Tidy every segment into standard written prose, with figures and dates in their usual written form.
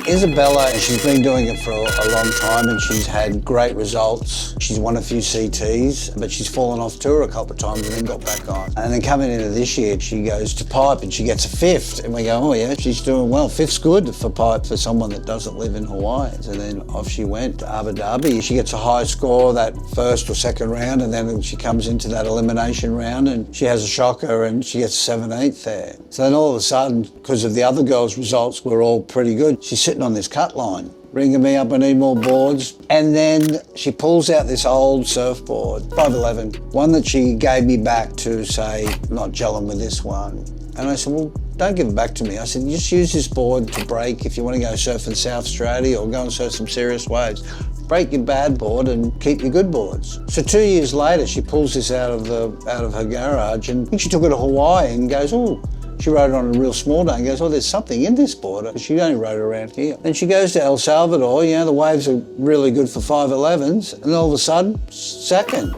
Isabella, she's been doing it for a long time and she's had great results. She's won a few CTs, but she's fallen off tour a couple of times and then got back on. And then coming into this year, she goes to pipe and she gets a 5th. And we go, oh yeah, she's doing well. 5th's good for pipe for someone that doesn't live in Hawaii. And then off she went to Abu Dhabi. She gets a high score that first or second round, and then she comes into that elimination round and she has a shocker and she gets 7/8 there. So then all of a sudden, because of the other girls' results were all pretty good, she's sitting on this cut line, ringing me up, I need more boards. And then she pulls out this old surfboard, 511, one that she gave me back to say, not gelling with this one. And I said, well, don't give it back to me. I said, just use this board to break if you want to go surf in South Australia or go and surf some serious waves. Break your bad board and keep your good boards. So 2 years later, she pulls this out of her garage, and I think she took it to Hawaii and goes, oh, she rode it on a real small day and goes, oh, there's something in this board. She only rode it around here. Then she goes to El Salvador, the waves are really good for 511s, and all of a sudden, second.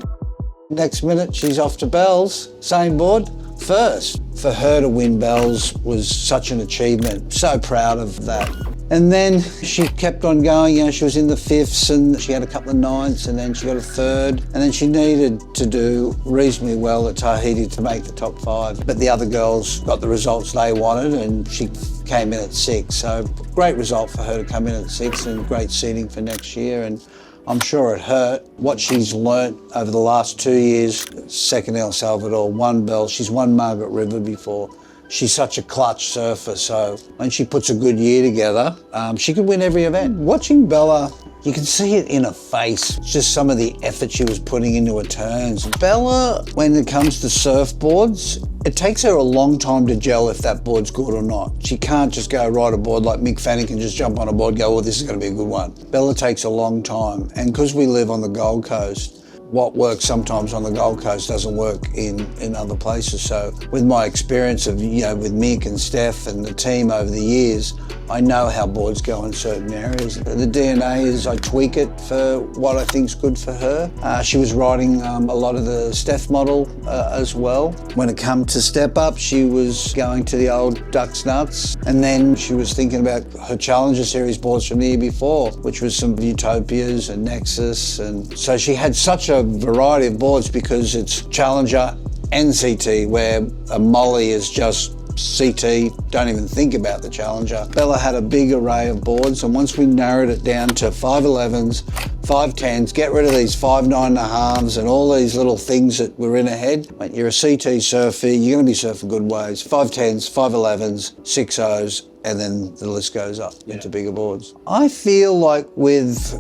Next minute, she's off to Bells, same board, first. For her to win Bells was such an achievement. So proud of that. And then she kept on going, she was in the 5ths and she had a couple of 9ths and then she got a 3rd. And then she needed to do reasonably well at Tahiti to make the top 5. But the other girls got the results they wanted and she came in at 6. So great result for her to come in at 6 and great seeding for next year. And I'm sure it hurt. What she's learnt over the last 2 years, 2nd El Salvador, 1 Bell, she's won Margaret River before. She's such a clutch surfer, so when she puts a good year together, she could win every event. Watching Bella, you can see it in her face, just some of the effort she was putting into her turns. Bella, when it comes to surfboards, it takes her a long time to gel if that board's good or not. She can't just go ride a board like Mick Fanning can just jump on a board and go, well, this is going to be a good one. Bella takes a long time, and because we live on the Gold Coast, what works sometimes on the Gold Coast doesn't work in other places. So with my experience of, with Mick and Steph and the team over the years, I know how boards go in certain areas. The DNA is I tweak it for what I think's good for her. She was riding a lot of the Steph model as well. When it come to step up, she was going to the old Ducks Nuts. And then she was thinking about her Challenger Series boards from the year before, which was some Utopias and Nexus. And so she had such a variety of boards because it's Challenger and CT, where a Molly is just CT, don't even think about the Challenger. Bella had a big array of boards, and once we narrowed it down to 511s, 510s, get rid of these 5.9.5s and all these little things that were in her head. Mate, you're a CT surfer, you're going to be surfing good waves. 510s, 511s, 6.0s, and then the list goes up into bigger boards. I feel like with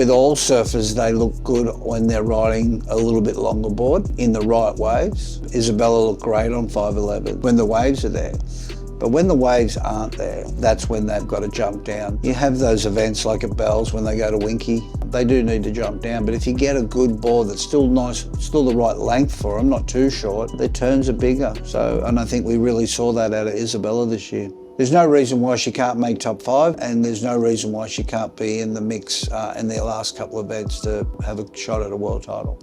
all surfers, they look good when they're riding a little bit longer board in the right waves. Isabella looked great on 511 when the waves are there. But when the waves aren't there, that's when they've got to jump down. You have those events like at Bells when they go to Winky, they do need to jump down, but if you get a good board that's still nice, still the right length for them, not too short, their turns are bigger. And I think we really saw that out of Isabella this year. There's no reason why she can't make top 5, and there's no reason why she can't be in the mix in their last couple of events to have a shot at a world title.